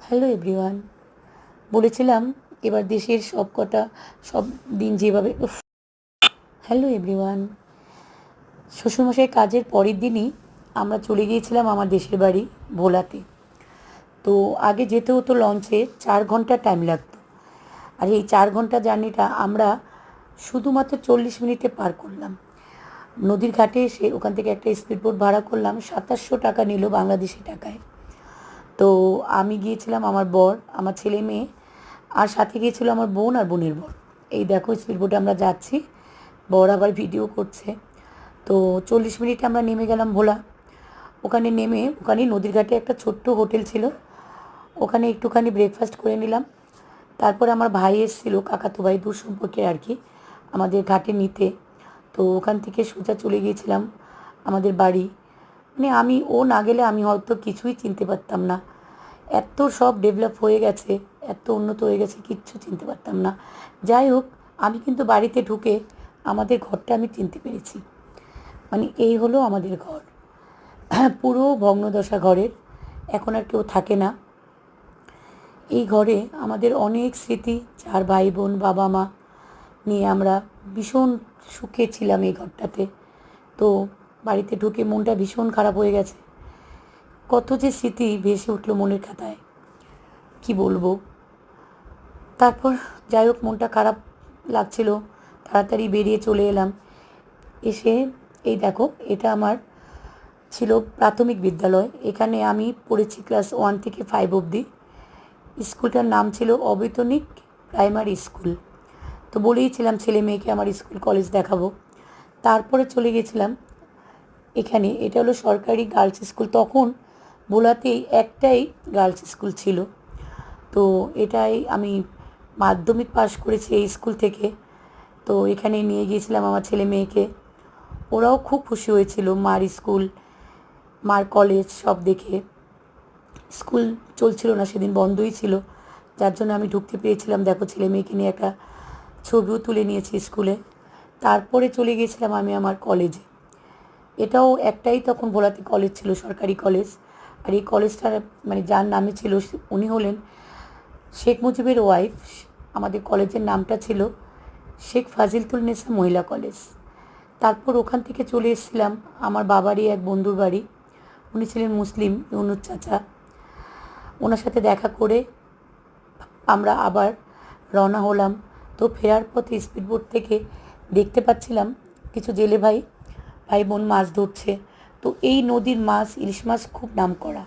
Hello everyone. বলেছিলাম এবার দেশের সব দিন যেভাবে হ্যালো এভরিওয়ান। শ্বশুরমশাই কাজের পরের দিনই আমরা চলে গিয়েছিলাম আমার দেশের বাড়ি ভোলাতে। তো আগে যেতে হতো লঞ্চে, 4 ঘন্টা টাইম লাগতো। আর এই 4 ঘন্টা জার্নিটা আমরা শুধুমাত্র 40 মিনিটে পার করলাম। নদীর ঘাটে এসে ওখান থেকে একটা স্পিড বোট ভাড়া করলাম, 2700 টাকা নিল বাংলাদেশি টাকায়। তো আমি গিয়েছিলাম, আমার বর, আমার ছেলে মেয়ে, আর সাথে গিয়েছিল আমার বোন আর বোনের বর। এই দেখো স্পিড বোটে আমরা যাচ্ছি, বর আবার ভিডিও করছে। তো 40 মিনিটে আমরা নেমে গেলাম ভোলা। ওখানে নেমে ওখানে নদীর ঘাটে একটা ছোট্ট হোটেল ছিল, ওখানে একটুখানি ব্রেকফাস্ট করে নিলাম। তারপর আমার ভাই এসেছিলো, কাকাতো ভাই, দূর সম্পর্কের আর কি, আমাদের ঘাটে নিতে। তো ওখান থেকে সোজা চলে গিয়েছিলাম আমাদের বাড়ি। মানে ও না গেলে আমি হয়তো কিছুই চিনতে পারতাম না। এত সব ডেভেলপ হয়ে গেছে, এত উন্নত হয়ে গেছে, কিচ্ছু চিনতে পারতাম না। যাই হোক, আমি কিন্তু বাড়িতে ঢুকে আমাদের ঘরটা আমি চিনতে পেরেছি। মানে এই হলো আমাদের ঘর। পুরো ভগ্নদশা ঘরের, এখন আর কেউ থাকে না। এই ঘরে আমাদের অনেক স্মৃতি, 4 ভাই বোন, বাবা মা নিয়ে আমরা ভীষণ সুখে ছিলাম এই ঘরটাতে। তো বাড়িতে ঢুকে মনটা ভীষণ খারাপ হয়ে গেছে। কত যে স্মৃতি ভেসে উঠলো মনের খাতায়, কি বলবো। তারপর যাই হোক, মনটা খারাপ লাগছিল, তাড়াতাড়ি বেরিয়ে চলে এলাম। এসে এই দেখো, এটা আমার ছিল প্রাথমিক বিদ্যালয়। এখানে আমি পড়েছি ক্লাস 1 থেকে 5 অবধি। স্কুলটার নাম ছিল অবৈতনিক প্রাইমারি স্কুল। তো বলেইছিলাম ছেলে মেয়েকে আমার স্কুল কলেজ দেখাবো। তারপরে চলে গেছিলাম এখানে, এটা হলো সরকারি গার্লস স্কুল। তখন ভোলাতেই একটাই গার্লস স্কুল ছিল। তো এটাই আমি মাধ্যমিক পাশ করেছি এই স্কুল থেকে। তো এখানে নিয়ে গিয়েছিলাম আমার ছেলে মেয়েকে, ওরাও খুব খুশি হয়েছিল। মার স্কুল, মার কলেজ সব দেখে। স্কুল চলছিল না সেদিন, বন্ধই ছিল, যার জন্য আমি ঢুকতে পেরেছিলাম। দেখো, ছেলে মেয়েকে নিয়ে একটা ছবিও তুলে নিয়েছি স্কুলে। তারপরে চলে গিয়েছিলাম আমি আমার কলেজে। এটাও একটাই তখন ভোলাতে কলেজ ছিল, সরকারি কলেজ। আর এই কলেজটার মানে যার নামে ছিল উনি হলেন শেখ মুজিবের ওয়াইফ। আমাদের কলেজের নামটা ছিল শেখ ফাজিলতুন্নেসা মহিলা কলেজ। তারপর ওখান থেকে চলে এসেছিলাম আমার বাবারই এক বন্ধুর বাড়ি। উনি ছিলেন মুসলিম, ইউনুস চাচা। ওনার সাথে দেখা করে আমরা আবার রওনা হলাম। তো ফেরার পথে স্পিডবোট থেকে দেখতে পাচ্ছিলাম কিছু জেলে ভাই বোন মাছ ধরছে। তো এই নদীর মাছ, ইলিশ মাছ খুব নামকরা।